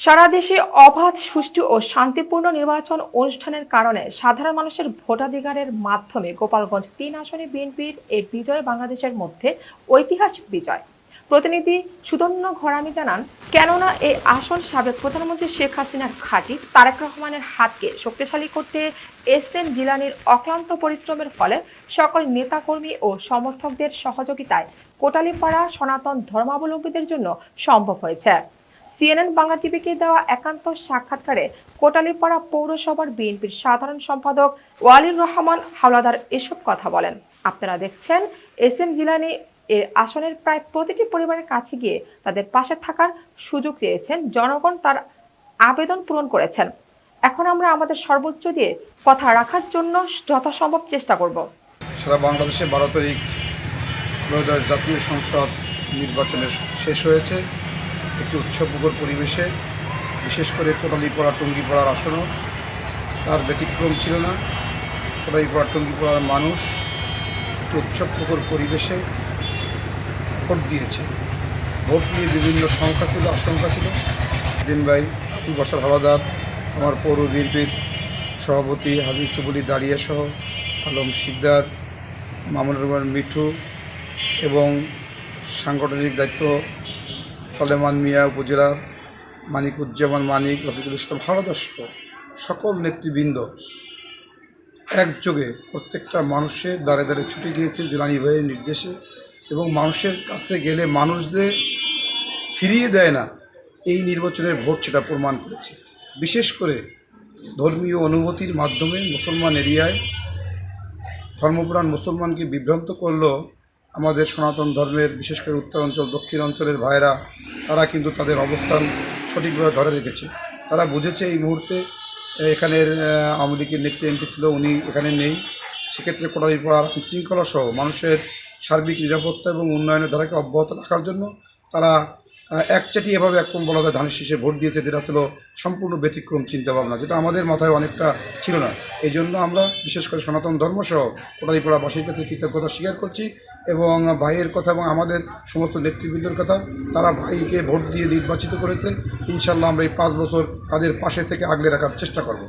সারা দেশে অবাধ, সুষ্ঠু ও শান্তিপূর্ণ নির্বাচন অনুষ্ঠানের কারণে সাধারণ মানুষের ভোটাধিকারের মাধ্যমে গোপালগঞ্জ ৩ আসনে বিএনপির এই বিজয় বাংলাদেশের মধ্যে ঐতিহাসিক বিজয়। প্রতিনিধি সুদন্য ঘরামি জানান, কেননা এই আসন সাবেক প্রধানমন্ত্রী শেখ হাসিনার ঘাঁটি তারেক রহমানের হাতকে শক্তিশালী করতে এসএম জিলানির অক্লান্ত পরিশ্রমের ফলে সকল নেতাকর্মী ও সমর্থকদের সহযোগিতায় কোটালীপাড়া সনাতন ধর্মাবলম্বীদের জন্য সম্ভব হয়েছে। সিএনএন বাংলা টিভিকে দেওয়া একান্ত সাক্ষাৎকারে কোটালীপাড়া পৌরসভার বিএনপির সাধারণ সম্পাদক ওয়ালির রহমান হাওলাদার এসব কথা বলেন। আপনারা দেখছেন এসএম জিলানী এর আসনের প্রায় প্রতিটি পরিবারের কাছে গিয়ে তাদের পাশে থাকার সুযোগ চেয়েছেন জনগণ, তার আবেদন পূরণ করেছেন। এখন আমরা আমাদের সর্বোচ্চ দিয়ে কথা রাখার জন্য যথাসম্ভব চেষ্টা করব। সারা বাংলাদেশে 12 তারিখ ত্রয়োদশ জাতীয় সংসদ নির্বাচনের শেষ হয়েছে একটি উৎসবমুখর পরিবেশে। বিশেষ করে কোটালীপাড়া টঙ্গীপাড়ার আসনও তার ব্যতিক্রম ছিল না। কোটালীপাড়া টঙ্গীপাড়ার মানুষ একটি উৎসবমুখর পরিবেশে ভোট দিয়েছে। ভোট নিয়ে বিভিন্ন সংখ্যা ছিল, আশঙ্কা ছিল। দিন ভাই আবুল বাশার হাওলাদার, আমার পৌর বিএনপির সভাপতি হাজি সুবলি দাঁড়িয়ে সহ আলম শিকদার, মামুনুর রহমান মিঠু এবং সাংগঠনিক দায়িত্ব সলেমান মিয়া উপজেলার মানিকুজ্জামান মানিক, রফিকুল ইসলাম হাওলাদার সহ সকল নেতৃবৃন্দ একযোগে প্রত্যেকটা মানুষের দ্বারে দ্বারে ছুটে গিয়েছে জিলানী ভাইয়ের নির্দেশে। এবং মানুষের কাছে গেলে মানুষদের ফিরিয়ে দেয় না, এই নির্বাচনের ভোট সেটা প্রমাণ করেছে। বিশেষ করে ধর্মীয় অনুভূতির মাধ্যমে মুসলমান এরিয়ায় ধর্মপ্রাণ মুসলমানকে বিভ্রান্ত করলো আমাদের সনাতন ধর্মের, বিশেষ করে উত্তর অঞ্চল দক্ষিণ অঞ্চলের ভাইরা। তারা কিন্তু তাদের অবস্থান সঠিকভাবে ধরে রেখেছে। তারা বুঝেছে এই মুহূর্তে এখানের আওয়ামী লীগের নেত্রী এমপি ছিল, উনি এখানে নেই। সেক্ষেত্রে কোটালীপাড়ার শৃঙ্খলা সহ মানুষের সার্বিক নিরাপত্তা এবং উন্নয়নের ধারাকে অব্যাহত রাখার জন্য তারা একচাটি এভাবে একদম বলা যায় ধানের শীষে ভোট দিয়েছে, যেটা ছিল সম্পূর্ণ ব্যতিক্রম চিন্তাভাবনা, যেটা আমাদের মাথায় অনেকটা ছিল না। এই জন্য আমরা বিশেষ করে সনাতন ধর্মসহ কোটালীপাড়াবাসীর কাছে কৃতজ্ঞতা স্বীকার করছি এবং ভাইয়ের কথা এবং আমাদের সমস্ত নেতৃবৃন্দের কথা, তারা ভাইকে ভোট দিয়ে নির্বাচিত করেছে। ইনশাল্লাহ আমরা এই 5 বছর তাদের পাশে থেকে আগলে রাখার চেষ্টা করব।